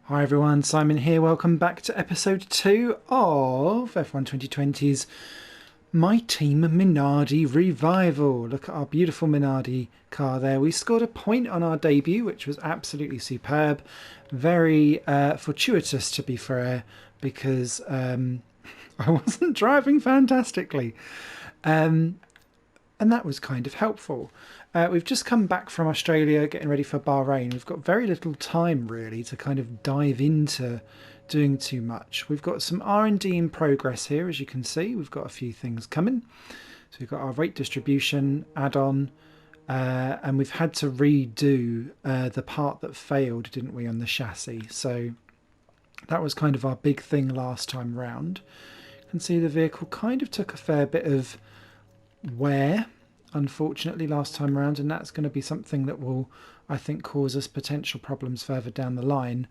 Hi everyone, Simon here. Welcome back to episode 2 of F1 2020's My Team Minardi Revival. Look at our beautiful Minardi car there. We scored a point on our debut, which was absolutely superb. Very fortuitous, to be fair, because I wasn't driving fantastically. And that was kind of helpful. We've just come back from Australia, getting ready for Bahrain. We've got very little time, really, to kind of dive into doing too much. We've got some R&D in progress here, as you can see. We've got a few things coming. So we've got our rate distribution add-on, and we've had to redo the part that failed, didn't we, on the chassis? So that was kind of our big thing last time round. You can see the vehicle kind of took a fair bit of wear, unfortunately, last time around, and that's going to be something that will, I think, cause us potential problems further down the line.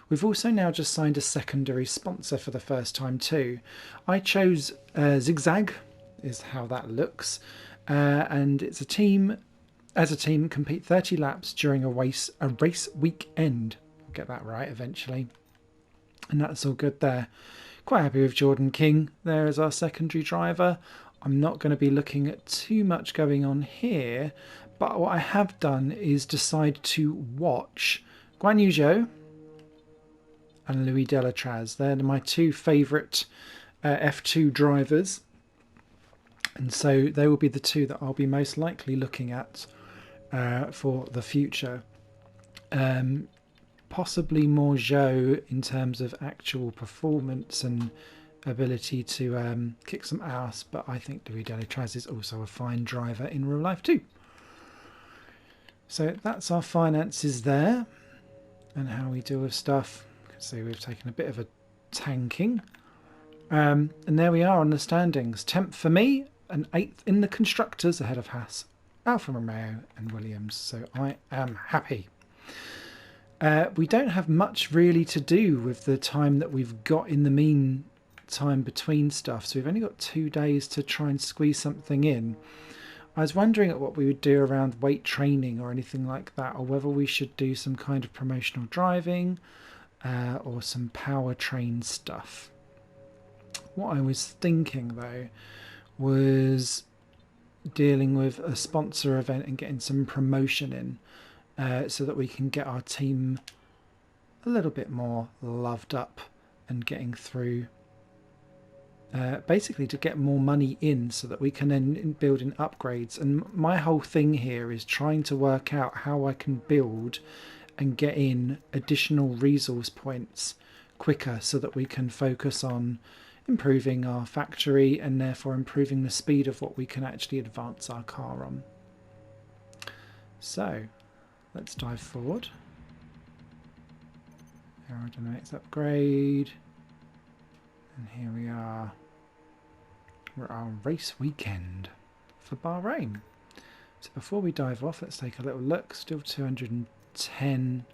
We've also now just signed a secondary sponsor for the first time too. I chose Zigzag, is how that looks, and it's a team. As a team, compete 30 laps during a race weekend. Get that right eventually, and that's all good there. Quite happy with Jordan King there as our secondary driver. I'm not going to be looking at too much going on here, but what I have done is decide to watch Guan Yu Zhou and Louis Delatraz. They're my two favourite F2 drivers, and so they will be the two that I'll be most likely looking at for the future. Possibly more Zhou in terms of actual performance and ability to kick some ass, but I think Louis Delatraz is also a fine driver in real life too. So that's our finances there and how we deal with stuff. You can see we've taken a bit of a tanking, and there we are on the standings. 10th for me and 8th in the constructors, ahead of Haas, Alfa Romeo and Williams, so I am happy. We don't have much really to do with the time that we've got in the meantime between stuff, so we've only got 2 days to try and squeeze something in. I was wondering at what we would do around weight training or anything like that, or whether we should do some kind of promotional driving or some powertrain stuff. What I was thinking though was dealing with a sponsor event and getting some promotion in, so that we can get our team a little bit more loved up and getting through, basically to get more money in so that we can then build in upgrades. And my whole thing here is trying to work out how I can build and get in additional resource points quicker so that we can focus on improving our factory and therefore improving the speed of what we can actually advance our car on. So let's dive forward. Aerodynamics Upgrade. And here we are. We're at our race weekend for Bahrain. So before we dive off, let's take a little look. Still 210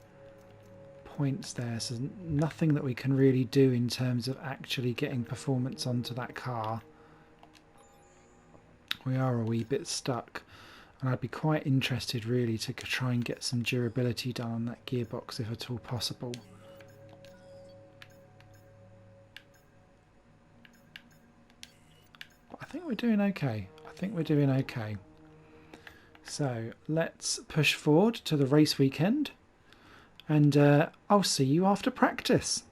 points there. So nothing that we can really do in terms of actually getting performance onto that car. We are a wee bit stuck. And I'd be quite interested really to try and get some durability done on that gearbox if at all possible. But I think we're doing okay. So let's push forward to the race weekend, and I'll see you after practice.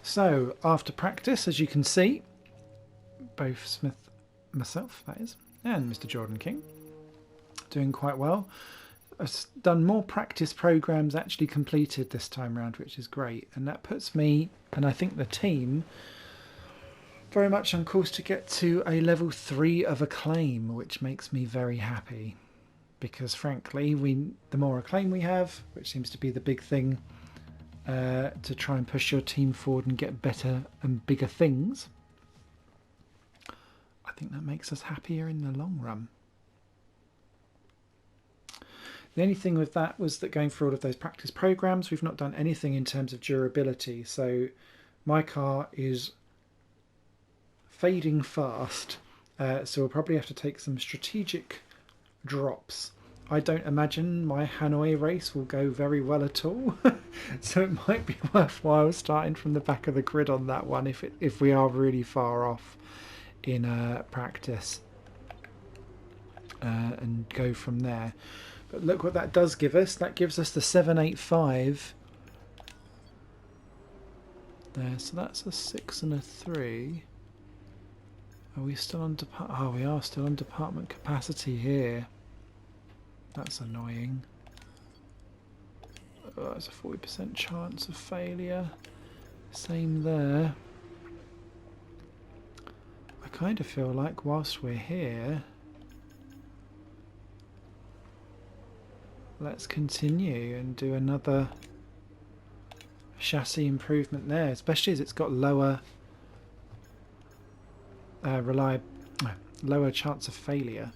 So after practice, as you can see, both Smith, myself that is, and Mr. Jordan King, doing quite well. I've done more practice programs actually completed this time around, which is great, and that puts me, and I think the team, very much on course to get to a level 3 of acclaim, which makes me very happy, because frankly the more acclaim we have, which seems to be the big thing, to try and push your team forward and get better and bigger things, I think that makes us happier in the long run. The only thing with that was that going through all of those practice programs, we've not done anything in terms of durability. So my car is fading fast, so we'll probably have to take some strategic drops I don't imagine my Hanoi race will go very well at all. So it might be worthwhile starting from the back of the grid on that one if we are really far off in practice, and go from there. But look what that does give us. That gives us the 785 there. So that's a 6 and a 3. Are we still on oh, we are still on department capacity here. That's annoying. Oh, that's a 40% chance of failure. Same there. I kind of feel like whilst we're here, let's continue and do another chassis improvement there, especially as it's got lower lower chance of failure.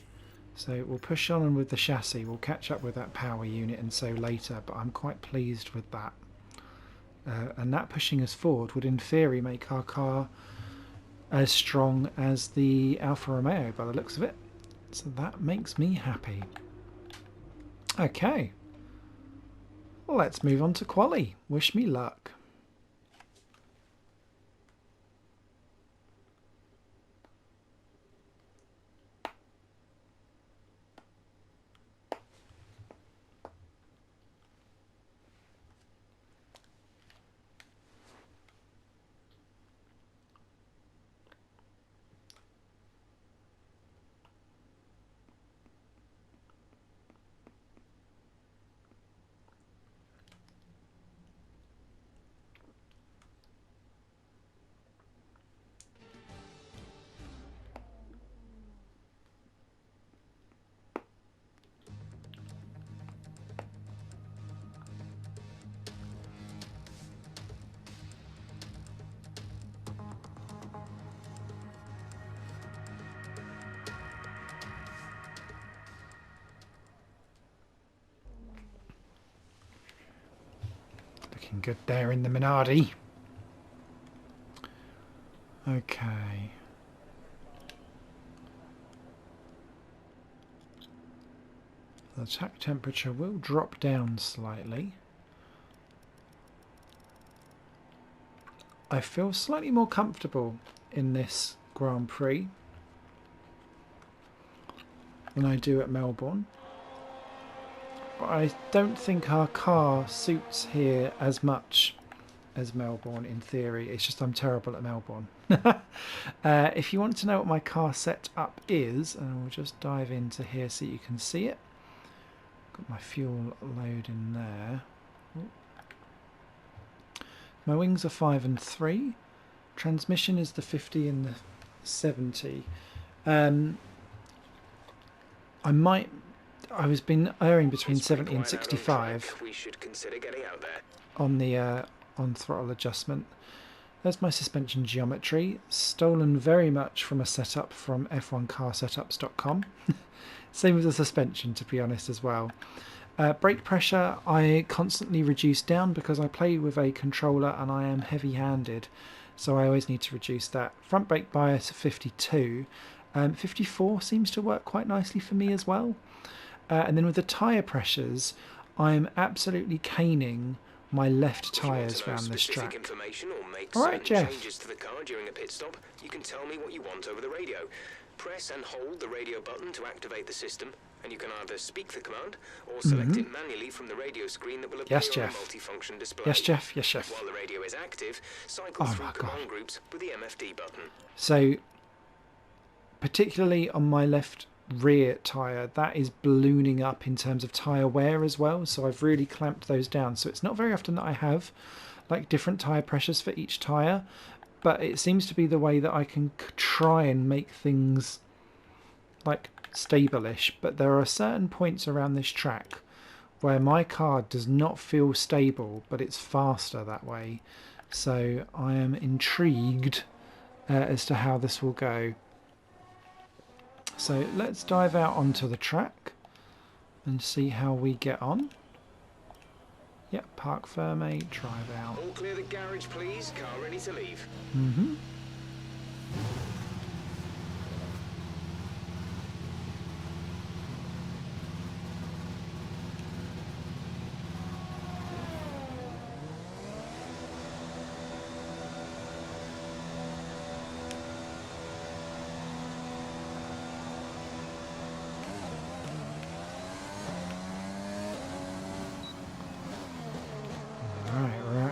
So we'll push on with the chassis. We'll catch up with that power unit and so later, but I'm quite pleased with that. And that pushing us forward would in theory make our car as strong as the Alfa Romeo by the looks of it. So that makes me happy. Okay, let's move on to quali. Wish me luck. Looking good there in the Minardi. Okay. The attack temperature will drop down slightly. I feel slightly more comfortable in this Grand Prix than I do at Melbourne. But I don't think our car suits here as much as Melbourne in theory. It's just I'm terrible at Melbourne. If you want to know what my car setup is, and we'll just dive into here so you can see it. Got my fuel load in there. My wings are 5 and 3. Transmission is the 50 and the 70. I was been erring between 70 and 65 we should consider getting out there. on the on throttle adjustment. There's my suspension geometry, stolen very much from a setup from f1carsetups.com. Same with the suspension, to be honest, as well. Brake pressure I constantly reduce down because I play with a controller and I am heavy-handed, so I always need to reduce that. Front brake bias 52. 54 seems to work quite nicely for me as well. And then with the tyre pressures, I'm absolutely caning my left tyres around this track. Alright, Jeff. Changes to the car during a pit stop, you can tell me what you want over the radio. Press and hold the radio button to activate the system, and you can either speak the command or select it manually from the radio screen that will appear on a multifunction display. Yes, Jeff. Yes, Jeff. While the radio is active, cycle through command groups with the MFD button. So, particularly on my left rear tyre, that is ballooning up in terms of tyre wear as well, so I've really clamped those down. So it's not very often that I have like different tyre pressures for each tyre, but it seems to be the way that I can try and make things like stable-ish. But there are certain points around this track where my car does not feel stable, but it's faster that way, so I am intrigued as to how this will go. So let's dive out onto the track and see how we get on. Yep, park firme, drive out. All clear the garage, please. Car ready to leave.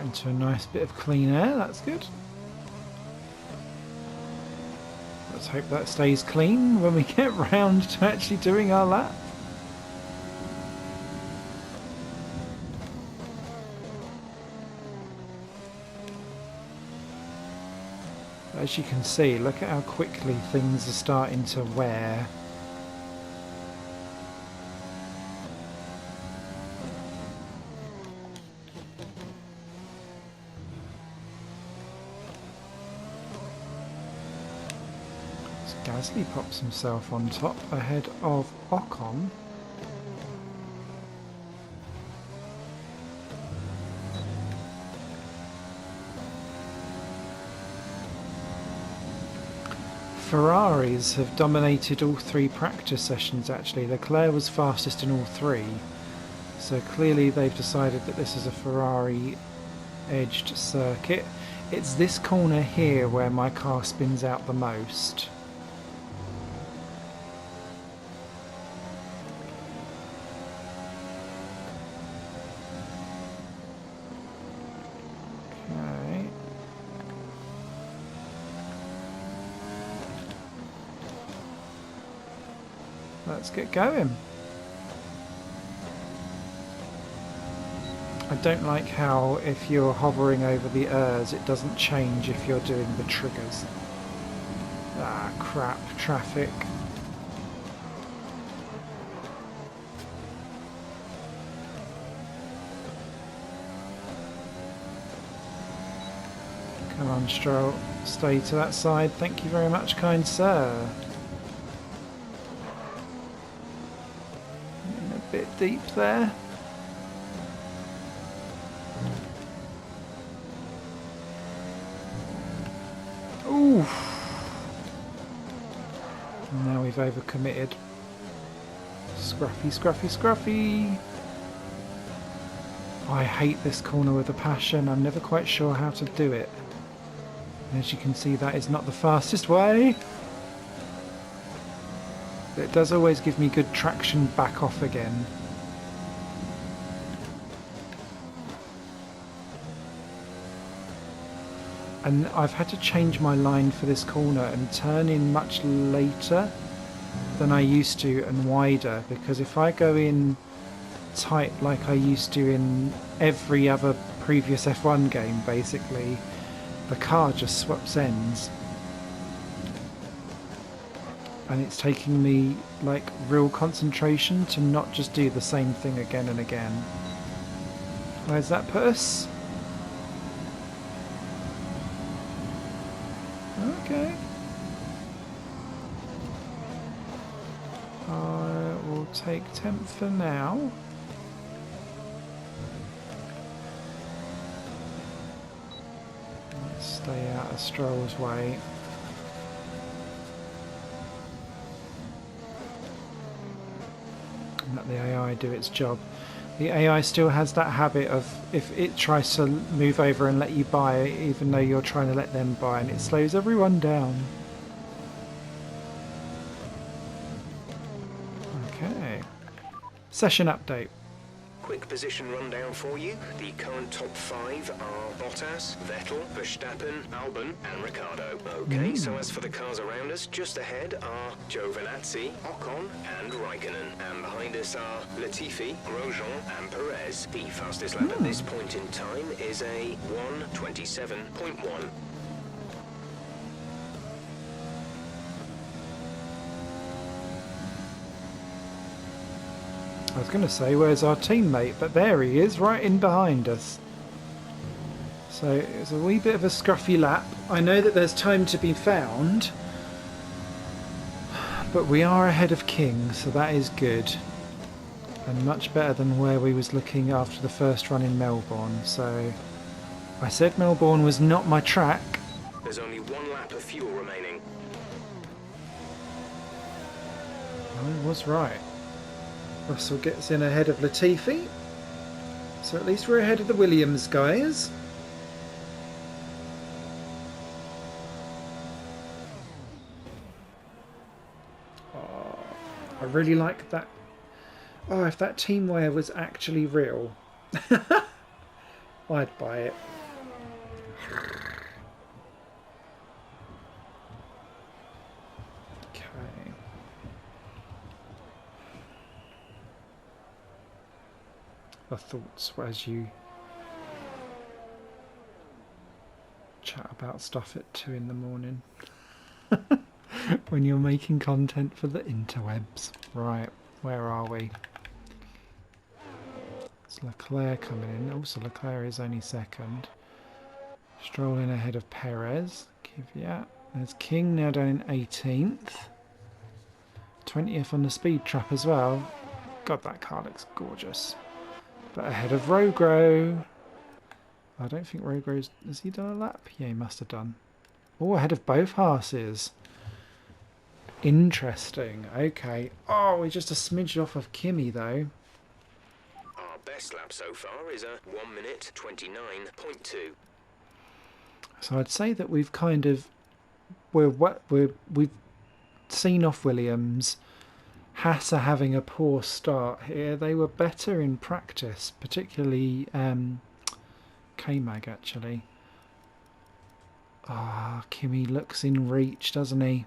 into a nice bit of clean air, that's good. Let's hope that stays clean when we get round to actually doing our lap. As you can see, look at how quickly things are starting to wear. Gasly pops himself on top ahead of Ocon. Ferraris have dominated all three practice sessions actually. Leclerc was fastest in all three. So clearly they've decided that this is a Ferrari edged circuit. It's this corner here where my car spins out the most. Let's get going. I don't like how if you're hovering over the ERS it doesn't change if you're doing the triggers. Ah, crap, traffic. Come on, Stroll, stay to that side. Thank you very much, kind sir. Bit deep there. Ooh. Now we've overcommitted. Scruffy, scruffy, scruffy. I hate this corner with a passion. I'm never quite sure how to do it. And as you can see, that is not the fastest way. It does always give me good traction back off again. And I've had to change my line for this corner and turn in much later than I used to and wider, because if I go in tight like I used to in every other previous F1 game basically, the car just swaps ends. And it's taking me like real concentration to not just do the same thing again and again. Where's that put us? Okay. I will take 10th for now. Let's stay out of Stroll's way. Let the AI do its job. The AI still has that habit of if it tries to move over and let you by, even though you're trying to let them by, and it slows everyone down. Okay. Session update. Quick position rundown for you. The current top 5 are Bottas, Vettel, Verstappen, Albon and Ricciardo. Okay, so as for the cars around us, just ahead are Giovinazzi, Ocon and Raikkonen. And behind us are Latifi, Grosjean and Perez. The fastest lap at this point in time is a 1:27.1. I was going to say, where's our teammate? But there he is, right in behind us. So it's a wee bit of a scruffy lap. I know that there's time to be found, but we are ahead of King, so that is good. And much better than where we was looking after the first run in Melbourne. So I said Melbourne was not my track. There's only 1 lap of fuel remaining. I was right. Russell gets in ahead of Latifi. So at least we're ahead of the Williams guys. Oh, I really like that. Oh, if that team wear was actually real, I'd buy it. Okay. The thoughts as you chat about stuff at 2 in the morning when you're making content for the interwebs. Right, where are we? It's Leclerc coming in. Also, Leclerc is only second. Strolling ahead of Perez. Kvyat. There's King now down in 18th. 20th on the speed trap as well. God, that car looks gorgeous. But ahead of Rogro. I don't think Rogro's... Has he done a lap? Yeah, he must have done. Oh, ahead of both Haas's. Interesting. Okay. Oh, we're just a smidge off of Kimi, though. Our best lap so far is a 1 minute 29.2. So I'd say that we've kind of... We've seen off Williams. Haas are having a poor start here. They were better in practice, particularly K-Mag, actually. Ah, Kimi looks in reach, doesn't he?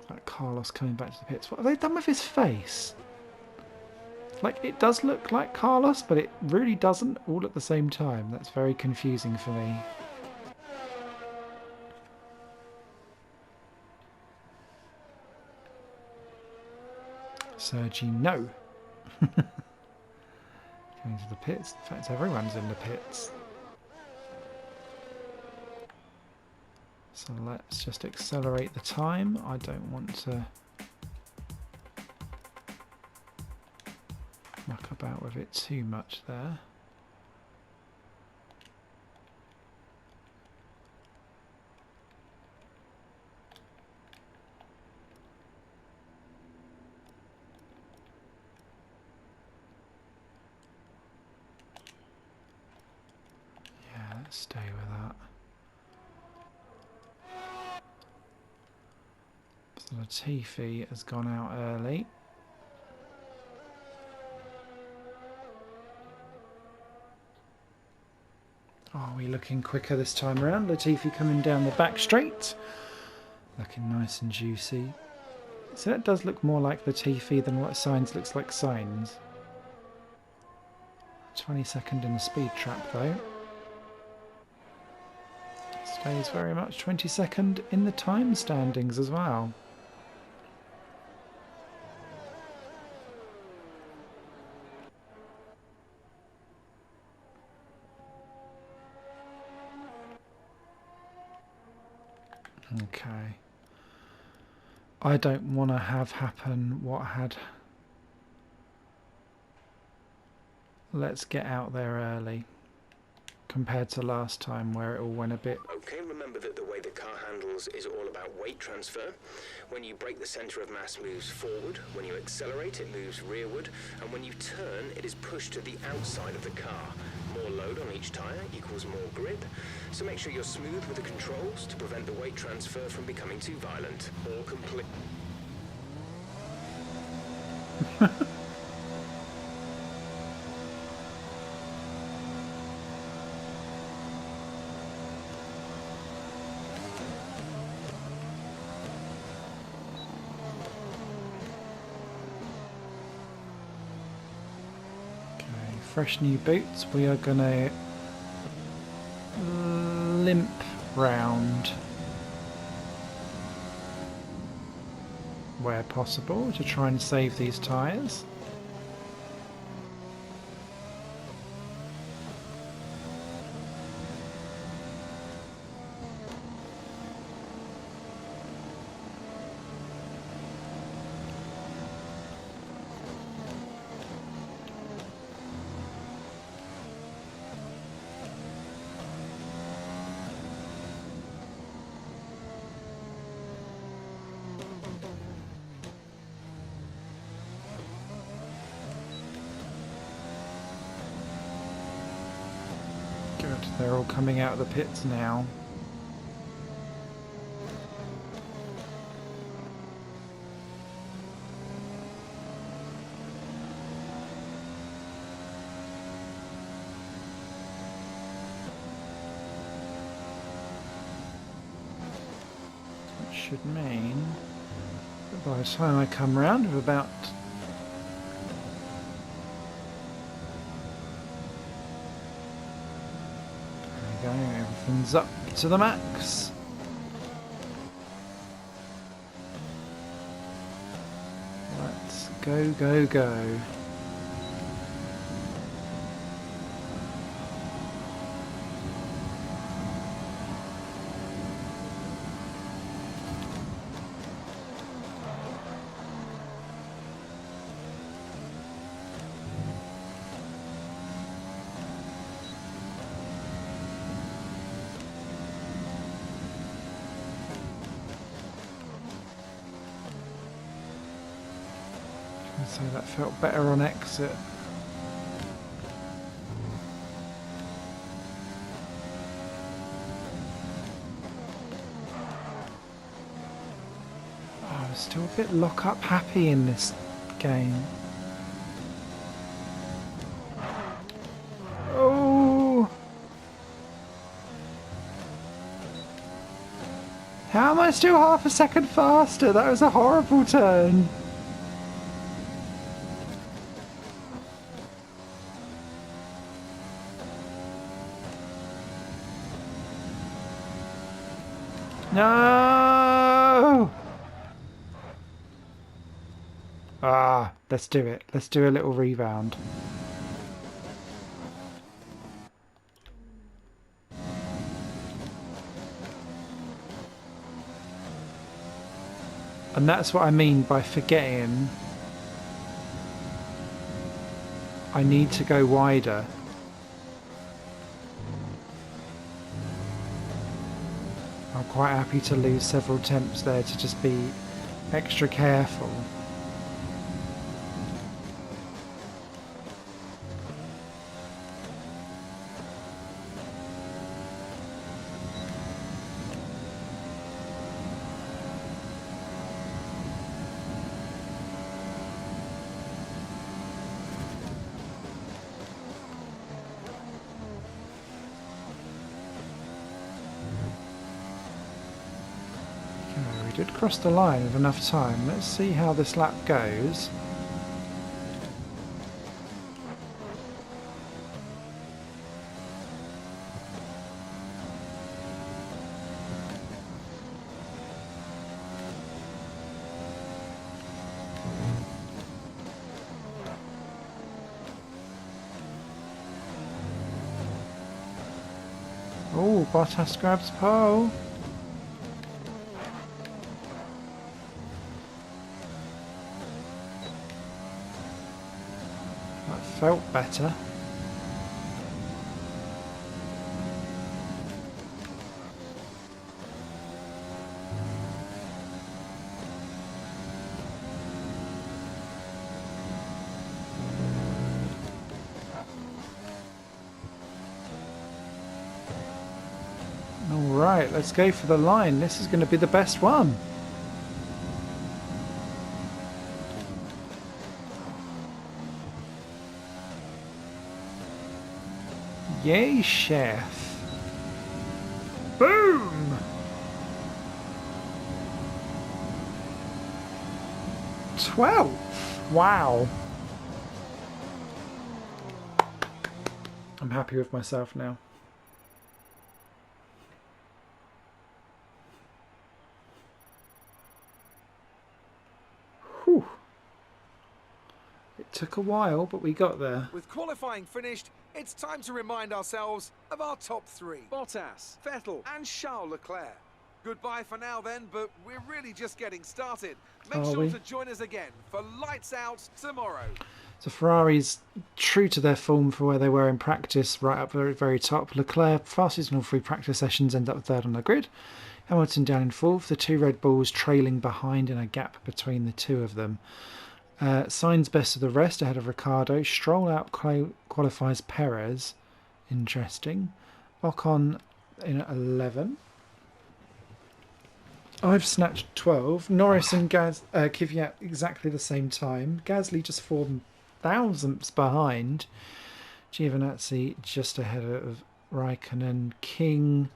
That Carlos coming back to the pits. What have they done with his face? Like, it does look like Carlos, but it really doesn't all at the same time. That's very confusing for me. Sergi, no. Going to the pits. In fact, everyone's in the pits. So let's just accelerate the time. I don't want to muck about with it too much there. Yeah, let's stay with that. So Latifi has gone out early. Are we looking quicker this time around? Latifi coming down the back straight. Looking nice and juicy. So that does look more like Latifi than what Sainz looks like Sainz. 22nd in the speed trap though. Stays very much 22nd in the time standings as well. Okay. I don't want to have happen what had. Let's get out there early compared to last time where it all went a bit. Okay, remember that the way the car handles is all about weight transfer. When you brake, the centre of mass moves forward. When you accelerate, it moves rearward. And when you turn, it is pushed to the outside of the car. More load on each tyre equals more grip. So make sure you're smooth with the controls to prevent the weight transfer from becoming too violent. All complete. Fresh new boots. We are going to limp round where possible to try and save these tyres. They're all coming out of the pits now. should mean that by the time I come round with about... There we go, everything's up to the max. Let's go, go, go. So that felt better on exit. Oh, I'm still a bit lock-up happy in this game. Oh! How am I still half a second faster? That was a horrible turn. No! Ah, let's do it. Let's do a little rebound. And that's what I mean by forgetting I need to go wider. I'm quite happy to lose several attempts there to just be extra careful. Did cross the line with enough time. Let's see how this lap goes. Oh, Bottas grabs pole. Felt better. All right, let's go for the line. This is going to be the best one. Yay, chef. Boom! 12. Wow. I'm happy with myself now. Whew. It took a while, but we got there. With qualifying finished, it's time to remind ourselves of our top three. Bottas, Vettel and Charles Leclerc. Goodbye for now then, but we're really just getting started. Make sure to join us again for Lights Out tomorrow. So Ferrari's true to their form for where they were in practice, right up very, very top. Leclerc, fastest in all three practice sessions, end up third on the grid. Hamilton down in fourth, the two Red Bulls trailing behind in a gap between the two of them. Sainz best of the rest ahead of Ricciardo. Stroll out qualifies Perez. Interesting. Ocon in at 11. I've snatched 12. Norris and Kvyat exactly the same time. Gasly just 4 thousandths behind. Giovinazzi just ahead of Raikkonen. King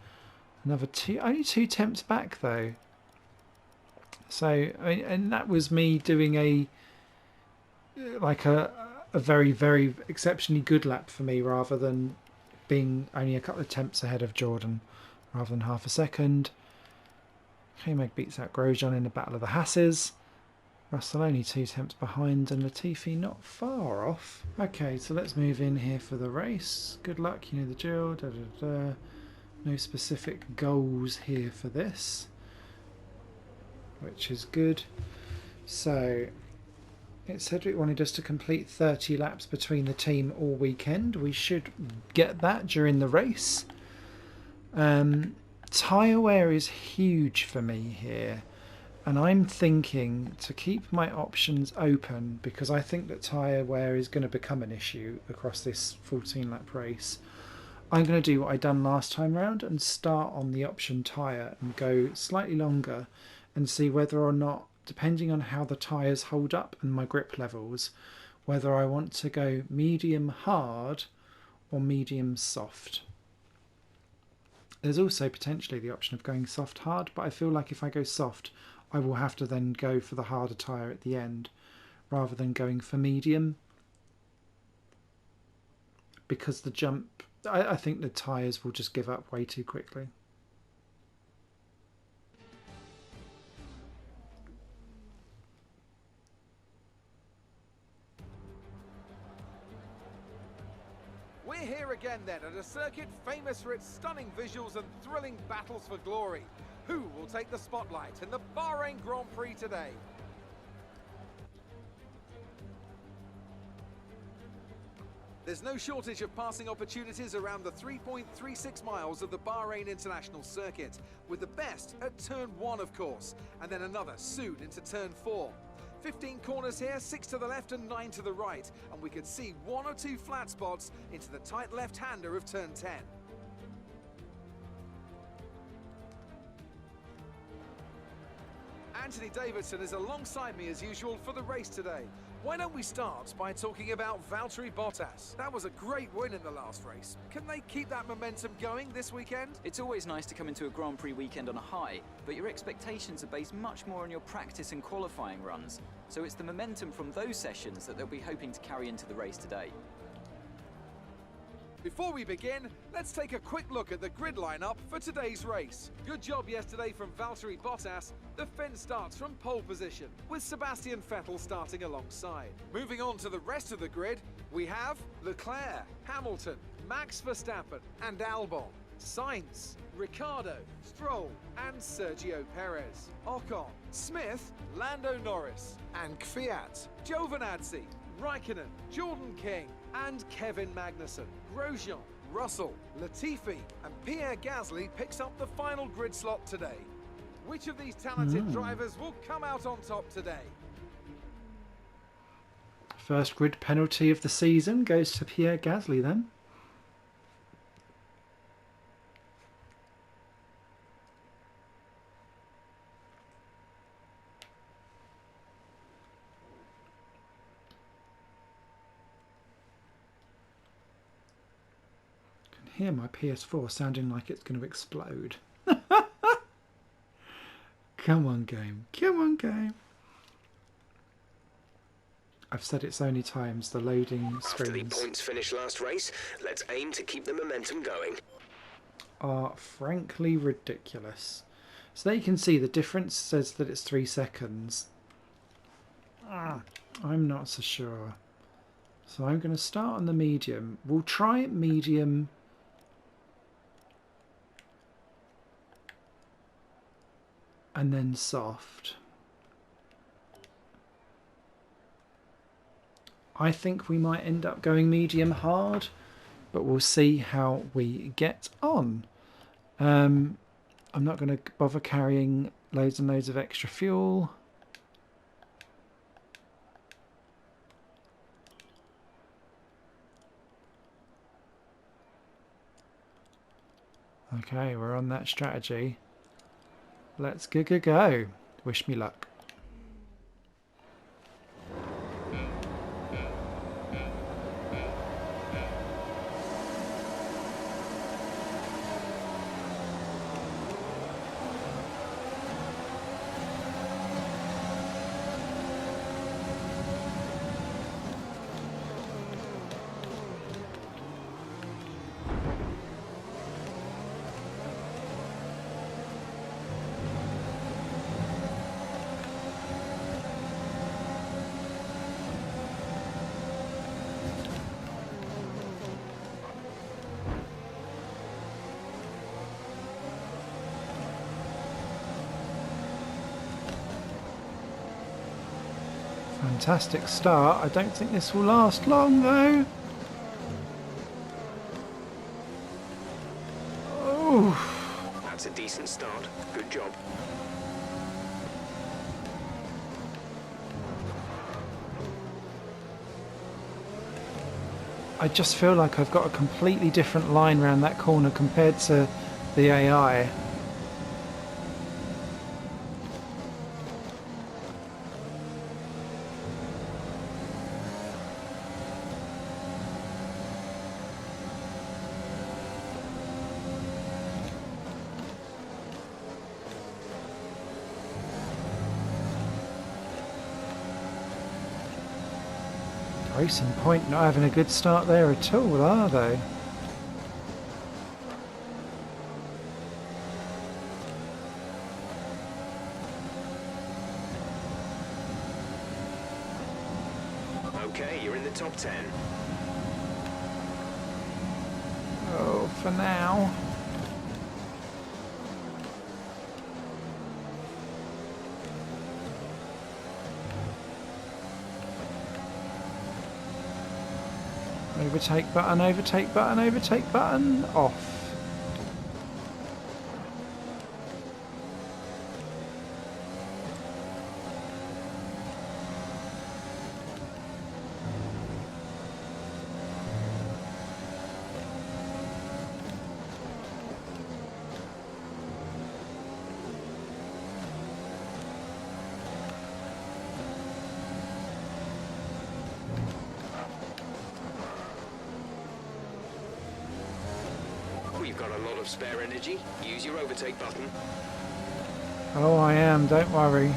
another only 2 temps back though. So, and that was me doing a very, very exceptionally good lap for me, rather than being only a couple of tenths ahead of Jordan, rather than half a second. K-Mag beats out Grosjean in the Battle of the Hasses. Russell only 2 tenths behind, and Latifi not far off. Okay, so let's move in here for the race. Good luck, you know the drill. Da, da, da. No specific goals here for this, which is good. So it said it wanted us to complete 30 laps between the team all weekend. We should get that during the race. Tyre wear is huge for me here, and I'm thinking to keep my options open, because I think that tyre wear is going to become an issue across this 14 lap race. I'm going to do what I done last time round and start on the option tyre and go slightly longer and see whether or not, depending on how the tyres hold up and my grip levels, whether I want to go medium hard or medium soft. There's also potentially the option of going soft hard, but I feel like if I go soft, I will have to then go for the harder tyre at the end rather than going for medium, because the jump, I think the tyres will just give up way too quickly. We're here again then at a circuit famous for its stunning visuals and thrilling battles for glory. Who will take the spotlight in the Bahrain Grand Prix today? There's no shortage of passing opportunities around the 3.36 miles of the Bahrain International Circuit, with the best at turn 1 of course, and then another soon into turn 4. 15 corners here, 6 to the left and 9 to the right, and we could see 1 or 2 flat spots into the tight left-hander of turn 10. Anthony Davidson is alongside me as usual for the race today. Why don't we start by talking about Valtteri Bottas? That was a great win in the last race. Can they keep that momentum going this weekend? It's always nice to come into a Grand Prix weekend on a high, but your expectations are based much more on your practice and qualifying runs. So it's the momentum from those sessions that they'll be hoping to carry into the race today. Before we begin, let's take a quick look at the grid lineup for today's race. Good job yesterday from Valtteri Bottas. The Finn starts from pole position, with Sebastian Vettel starting alongside. Moving on to the rest of the grid, we have Leclerc, Hamilton, Max Verstappen and Albon, Sainz, Ricciardo, Stroll and Sergio Perez, Ocon, Smith, Lando Norris and Kvyat, Giovinazzi, Raikkonen, Jordan King and Kevin Magnussen. Grosjean, Russell, Latifi and Pierre Gasly picks up the final grid slot today. Which of these talented drivers will come out on top today? First grid penalty of the season goes to Pierre Gasly then. Hear my PS4 sounding like it's going to explode. Come on, game. Come on, game. I've said it's only times the loading screens. After the points finish last race, let's aim to keep the momentum going. Are frankly ridiculous. So there you can see the difference says that it's 3 seconds. I'm not so sure. So I'm going to start on the medium. We'll try medium. And then soft. I think we might end up going medium hard, but we'll see how we get on. I'm not going to bother carrying loads and loads of extra fuel. Okay, we're on that strategy. Let's go. Wish me luck. Fantastic start. I don't think this will last long though. Oh, That's a decent start. Good job. I just feel like I've got a completely different line around that corner compared to the AI. Racing Point not having a good start there at all, are they? Okay, you're in the top 10. Oh, for now. Overtake button, overtake button, overtake button, off. You've got a lot of spare energy. Use your overtake button. Oh, I am, don't worry.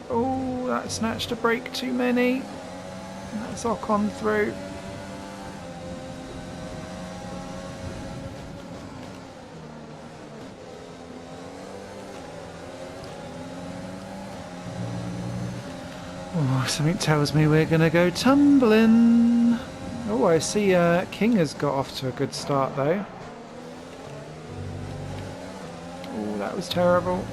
Oh, that snatched a brake too many. That's Ocon through. Oh, something tells me we're going to go tumbling. Oh, I see King has got off to a good start though. Oh, that was terrible.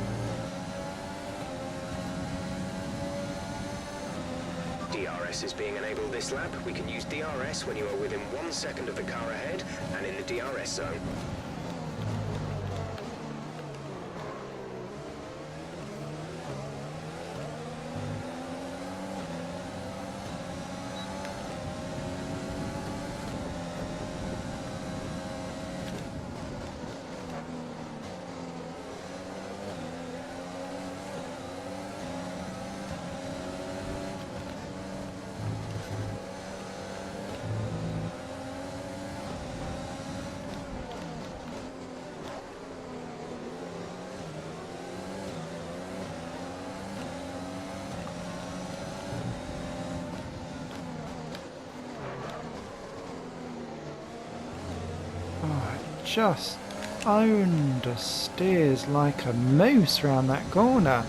DRS is being enabled this lap. We can use DRS when you are within 1 second of the car ahead and in the DRS zone. Just understeers like a moose round that corner.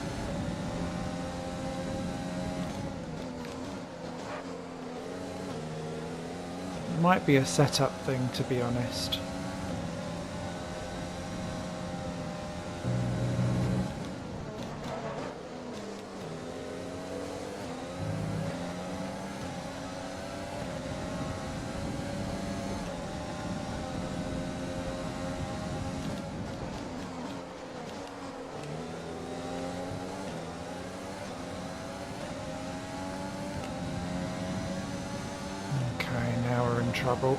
Might be a setup thing, to be honest. Trouble.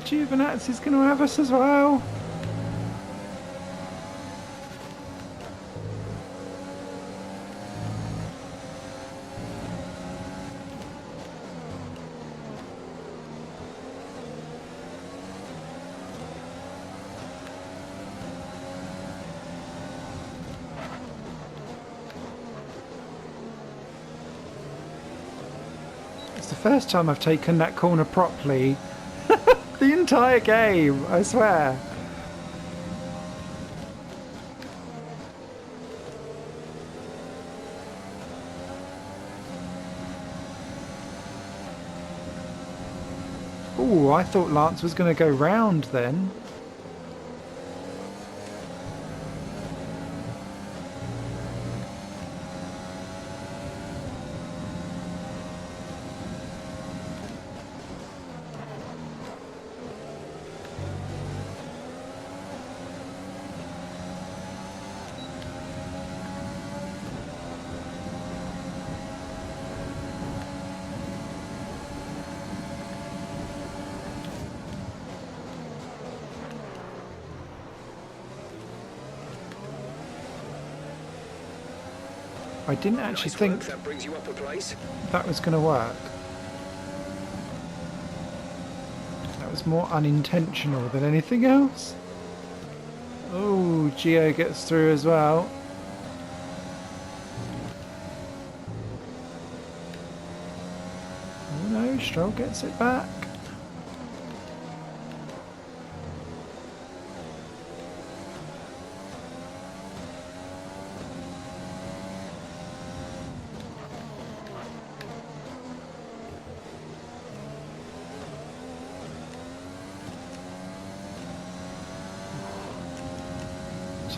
Juvenats is going to have us as well. It's the first time I've taken that corner properly the entire game, I swear. Ooh, I thought Lance was going to go round then. I didn't actually think that brings you up a place. that was going to work. That was more unintentional than anything else. Oh, Gio gets through as well. Oh no, Stroll gets it back.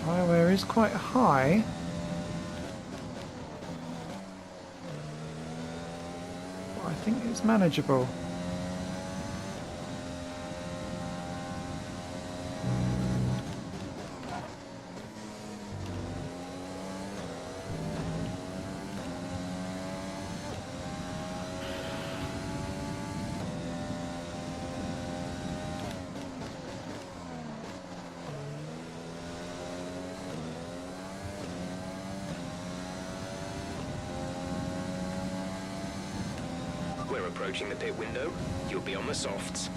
Tyre wear is quite high. But I think it's manageable. We're approaching the pit window. You'll be on the softs.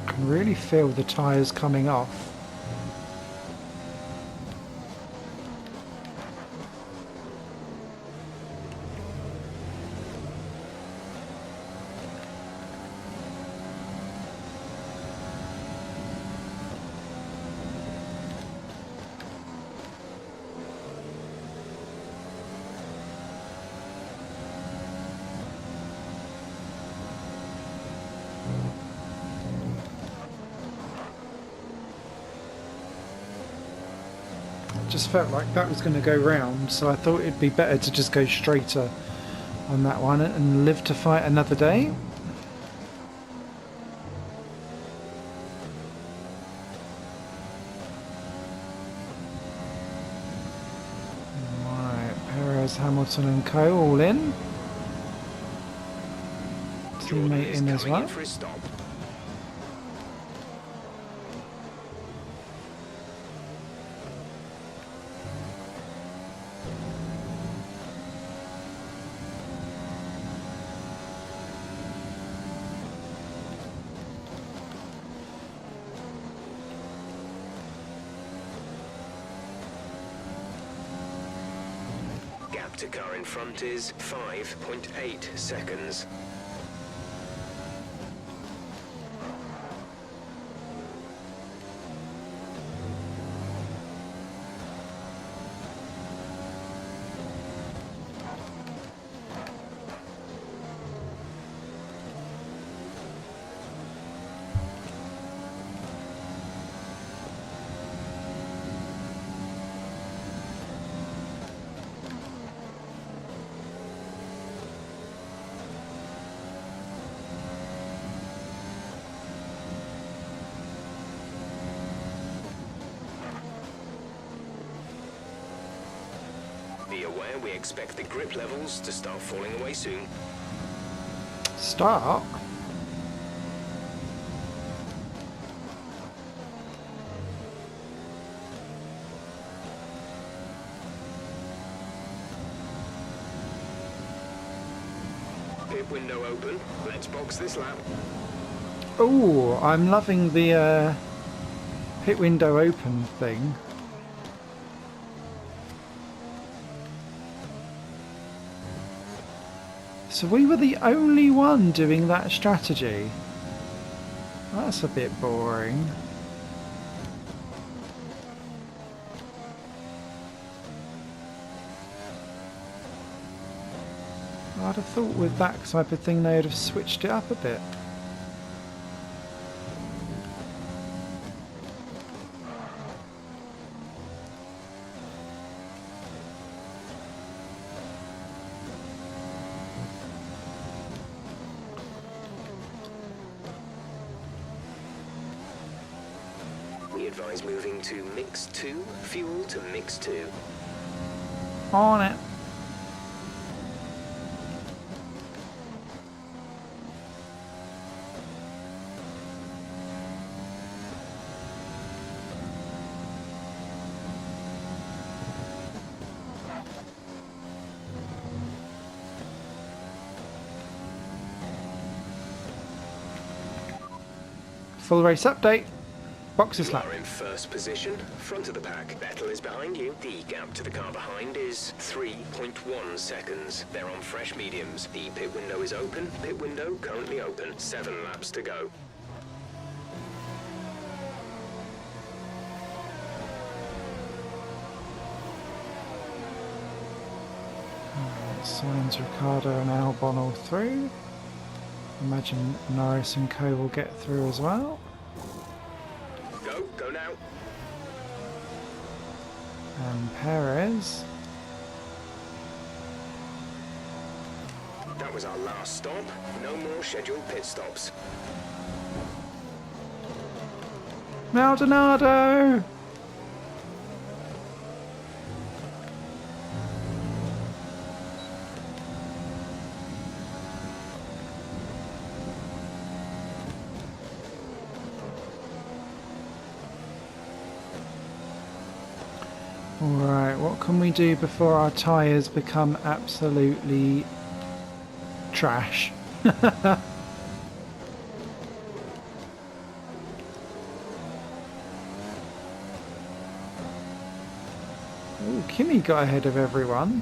I can really feel the tyres coming off. Just felt like that was going to go round, so I thought it'd be better to just go straighter on that one and live to fight another day. Right, Perez, Hamilton and Co all in. Teammate in as well. For a stop. Gap to car in front is 5.8 seconds. Be aware we expect the grip levels to start falling away soon. Start? Pit window open. Let's box this lap. Oh, I'm loving the pit window open thing. So we were the only one doing that strategy. That's a bit boring. I'd have thought with that type of thing they'd have switched it up a bit. We advise moving to mix 2, fuel to mix 2. On it. Full race update. Boxes You lap. are in first position, front of the pack. Vettel is behind you. The gap to the car behind is 3.1 seconds. They're on fresh mediums. The pit window is open. Pit window currently open. 7 laps to go. Sainz, Ricardo and Albon all through. Imagine Norris and Co will get through as well. Go now. And Perez. That was our last stop. No more scheduled pit stops. Maldonado! Alright, what can we do before our tyres become absolutely trash? Oh, Kimi got ahead of everyone.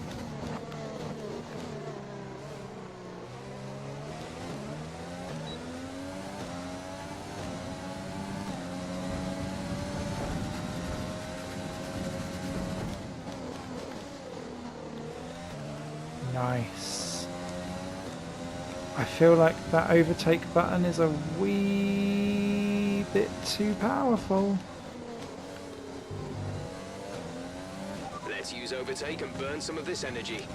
Nice. I feel like that overtake button is a wee bit too powerful. Let's use overtake and burn some of this energy.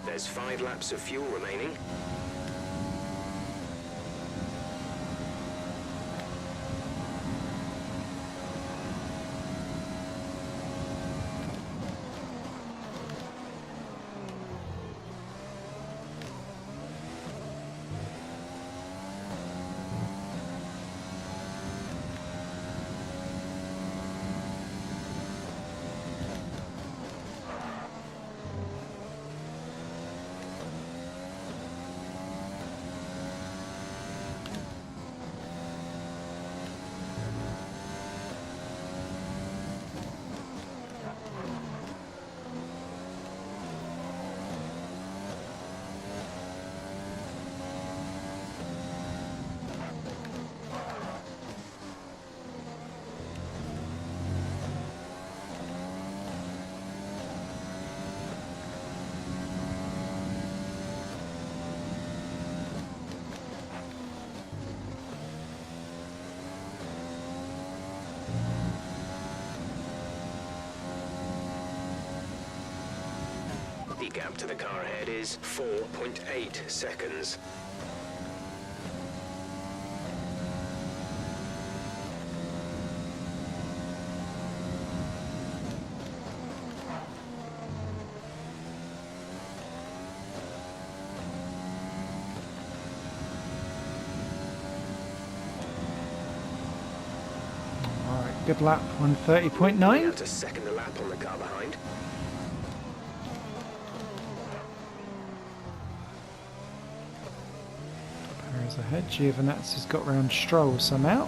There's 5 laps of fuel remaining. The gap to the car ahead is 4.8 seconds. good lap, 1:30.9. Out a second a lap on the car behind. Perez ahead. Giovinazzi's got round Stroll somehow.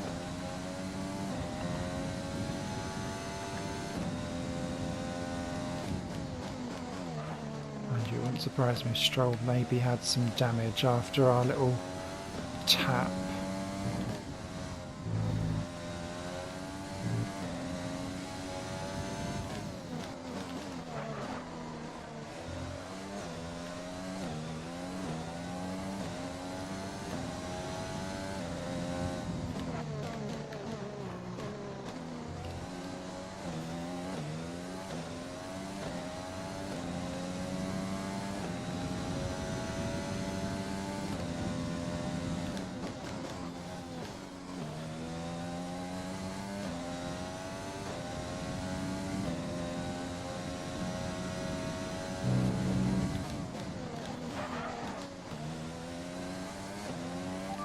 Mind you, it wouldn't surprise me if Stroll maybe had some damage after our little tap.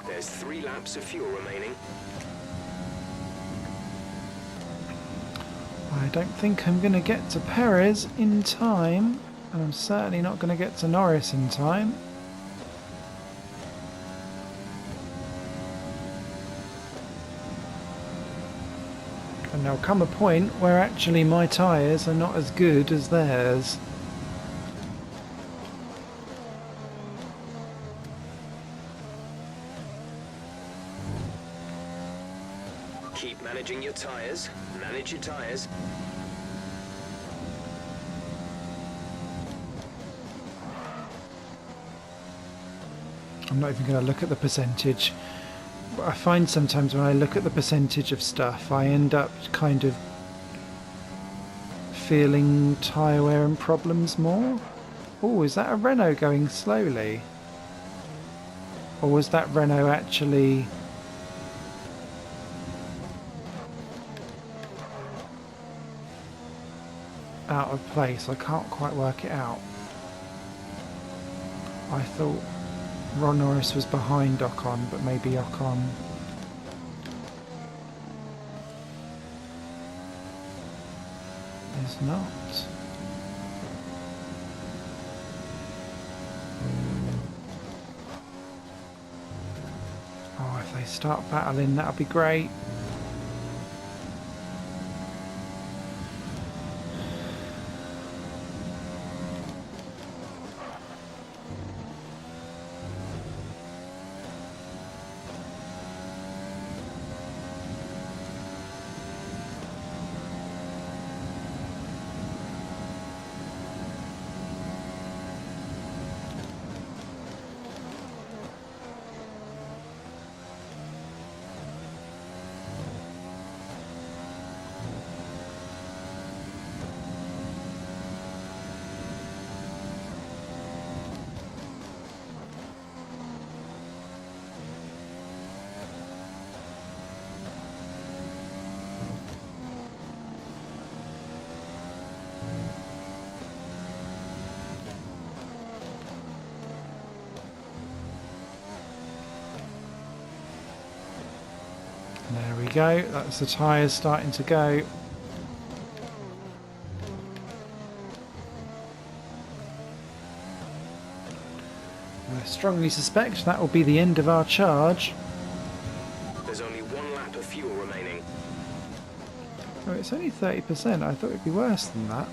There's 3 laps of fuel remaining. I don't think I'm going to get to Perez in time, and I'm certainly not going to get to Norris in time. And there'll come a point where actually my tyres are not as good as theirs. Keep managing your tyres. Manage your tyres. I'm not even going to look at the percentage. But I find sometimes when I look at the percentage of stuff, I end up kind of feeling tyre wear and problems more. Oh, is that a Renault going slowly? Or was that Renault actually... out of place? I can't quite work it out. I thought Ron Norris was behind Ocon, but maybe Ocon is not. Oh, if they start battling, that'll be great. There we go, that's the tyres starting to go. I strongly suspect that will be the end of our charge. There's only 1 lap of fuel remaining. Oh, it's only 30%, I thought it'd be worse than that.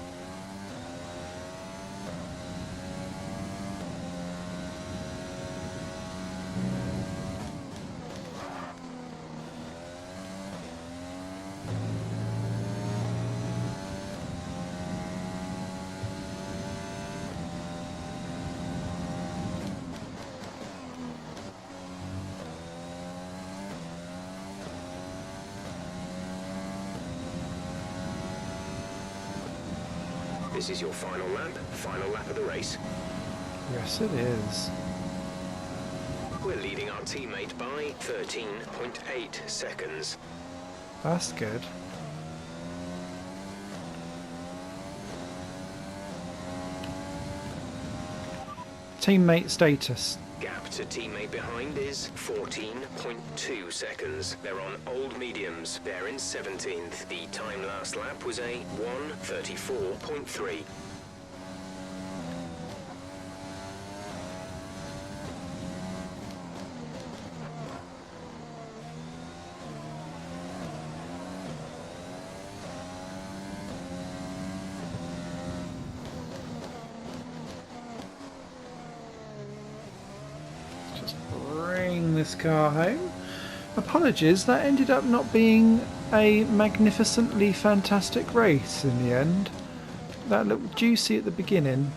This is your final lap of the race. Yes, it is. We're leading our teammate by 13.8 seconds. That's good. Teammate status. Gap minutes. A teammate behind is 14.2 seconds. They're on old mediums. They're in 17th. The time last lap was a 1:34.3. This car home. Apologies, that ended up not being a magnificently fantastic race in the end. That looked juicy at the beginning,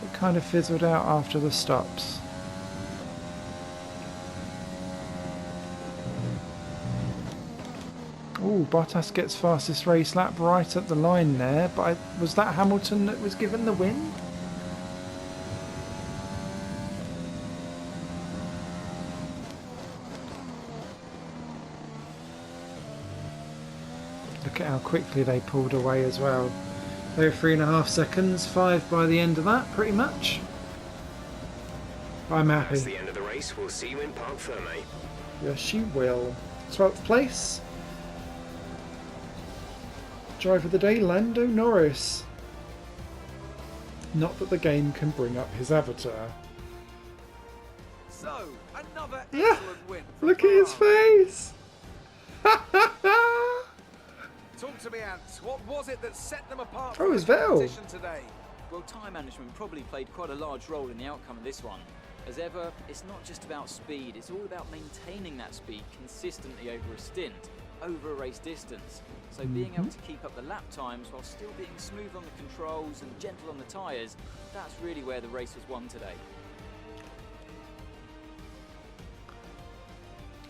but kind of fizzled out after the stops. Oh, Bottas gets fastest race lap right at the line there, but was that Hamilton that was given the win? Look at how quickly they pulled away as well. They were 3.5 seconds, 5 by the end of that, pretty much. I'm happy. That's the end of the race. We'll see you in Parc Fermé. Yes, you will. 12th place. Driver of the day, Lando Norris. Not that the game can bring up his avatar. So, another excellent win. Look at his face. Talk to me, Ant. What was it that set them apart Oh, from it's the Vettel. competition today? Well, time management probably played quite a large role in the outcome of this one. As ever, it's not just about speed, it's all about maintaining that speed consistently over a stint, over a race distance. So being able to keep up the lap times while still being smooth on the controls and gentle on the tyres, that's really where the race was won today.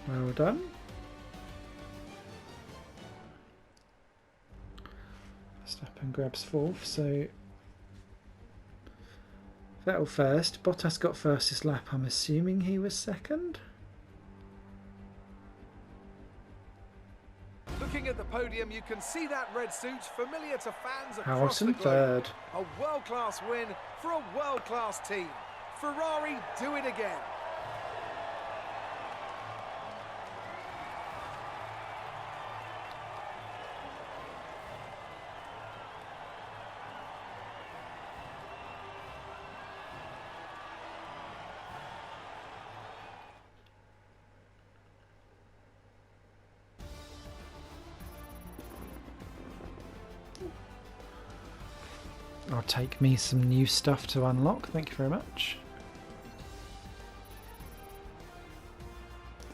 Well done. Verstappen grabs 4th, so Vettel first. Bottas got fastest lap. I'm assuming he was 2nd. Looking at the podium, you can see that red suit familiar to fans across Hamilton the globe. 3rd. A world-class win for a world-class team. Ferrari do it again. I'll take me some new stuff to unlock. Thank you very much.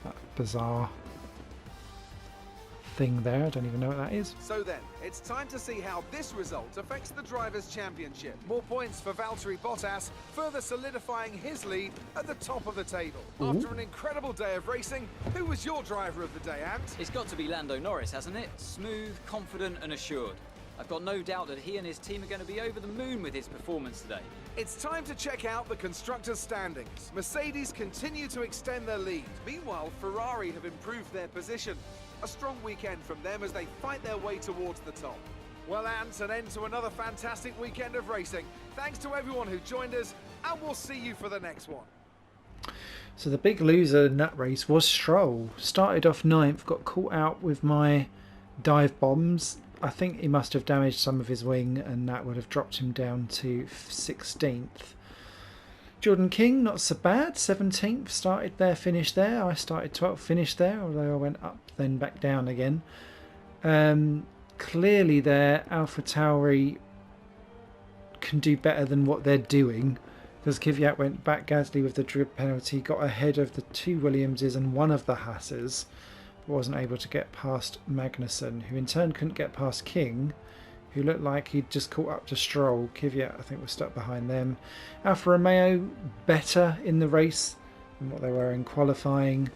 That bizarre thing there, I don't even know what that is. So then, it's time to see how this result affects the Drivers' Championship. More points for Valtteri Bottas, further solidifying his lead at the top of the table. After an incredible day of racing, who was your driver of the day, Ant? It's got to be Lando Norris, hasn't it? Smooth, confident and assured. I've got no doubt that he and his team are going to be over the moon with his performance today. It's time to check out the constructors' standings. Mercedes continue to extend their lead. Meanwhile, Ferrari have improved their position. A strong weekend from them as they fight their way towards the top. Well, Ant, an end to another fantastic weekend of racing. Thanks to everyone who joined us, and we'll see you for the next one. So the big loser in that race was Stroll. Started off 9th, got caught out with my dive bombs. I think he must have damaged some of his wing and that would have dropped him down to 16th. Jordan King, not so bad, 17th, started there, finished there. I started 12th, finished there, although I went up then back down again. Clearly there, AlphaTauri can do better than what they're doing, because Kvyat went back, Gasly with the drip penalty, got ahead of the 2 Williamses and one of the Haas's, but wasn't able to get past Magnussen, who in turn couldn't get past King, who looked like he'd just caught up to Stroll. Kvyat, I think, was stuck behind them. Alfa Romeo better in the race than what they were in qualifying.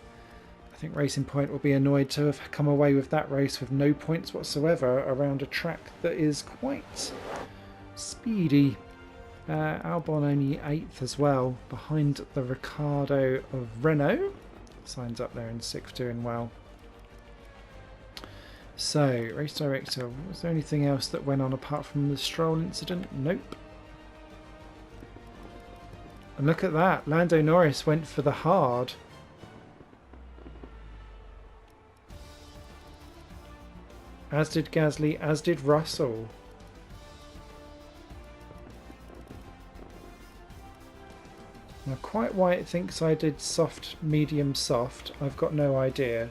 I think Racing Point will be annoyed to have come away with that race with no points whatsoever around a track that is quite speedy. Albon only 8th as well, behind the Ricciardo of Renault. Signs up there in 6th, doing well. So, race director, was there anything else that went on apart from the Stroll incident? Nope. And look at that. Lando Norris went for the hard. As did Gasly, as did Russell. Now, quite why it thinks I did soft, medium, soft, I've got no idea.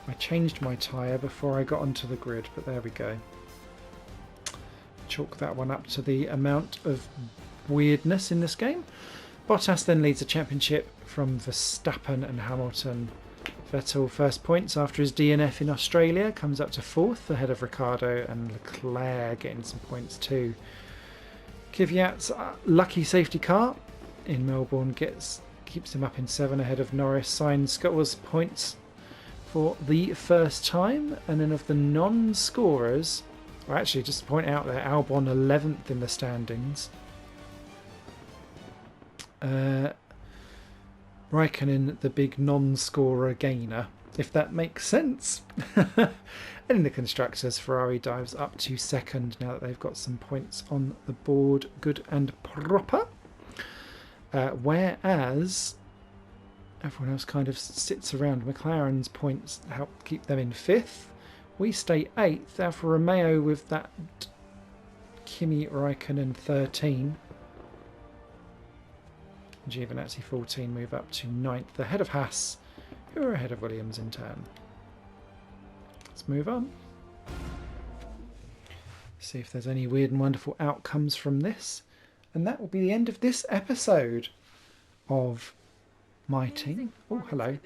I changed my tyre before I got onto the grid, but there we go. Chalk that one up to the amount of weirdness in this game. Bottas then leads the championship from Verstappen and Hamilton. Vettel first points after his DNF in Australia, comes up to 4th ahead of Ricciardo, and Leclerc getting some points too. Kvyat's lucky safety car in Melbourne keeps him up in 7 ahead of Norris. Sainz scores points for the first time, and then of the non-scorers, well, actually just to point out there, Albon 11th in the standings. Raikkonen, the big non-scorer gainer, if that makes sense. And in the constructors, Ferrari dives up to 2nd now that they've got some points on the board, good and proper. Whereas everyone else kind of sits around. McLaren's points help keep them in 5th. We stay 8th. Alfa Romeo with that Kimi Raikkonen 13. Giovinazzi 14 move up to 9th ahead of Haas, who are ahead of Williams in turn. Let's move on. See if there's any weird and wonderful outcomes from this. And that will be the end of this episode of my team. Oh, hello.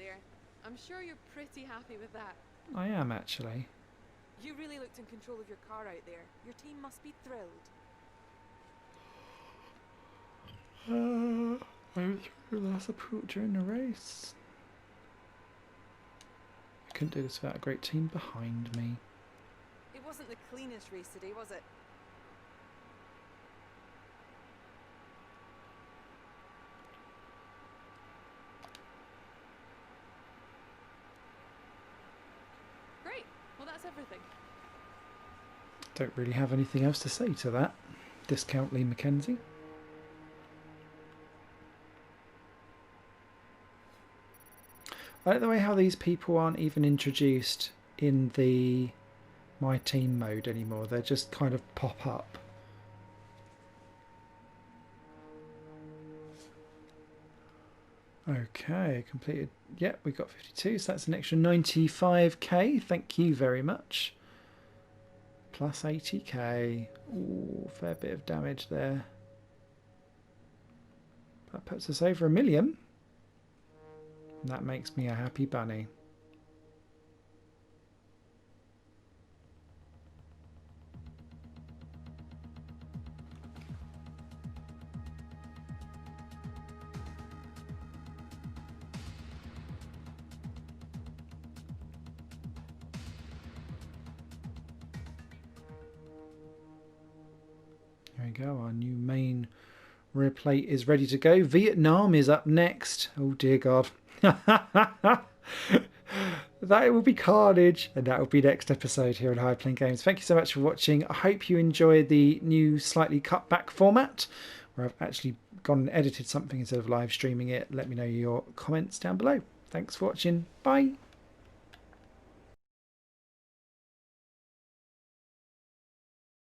I'm sure you're pretty happy with that. I am actually. You really looked in control of your car out there. Your team must be thrilled. I was through last approach during the race. I couldn't do this without a great team behind me. It wasn't the cleanest race today, was it? Great. Well, that's everything. Don't really have anything else to say to that. Discount Lee Mackenzie. I like the way how these people aren't even introduced in the My Team mode anymore. They just kind of pop up. Okay, completed. Yep, we got 52, so that's an extra 95k. Thank you very much. Plus 80k. Ooh, fair bit of damage there. That puts us over 1 million. And that makes me a happy bunny. There we go, our new main rear plate is ready to go. Vietnam is up next. Oh dear God. That will be carnage, and that will be next episode here on High Playing Games. Thank you so much for watching. I hope you enjoy the new slightly cut back format where I've actually gone and edited something instead of live streaming it. Let me know your comments down below. Thanks for watching. Bye.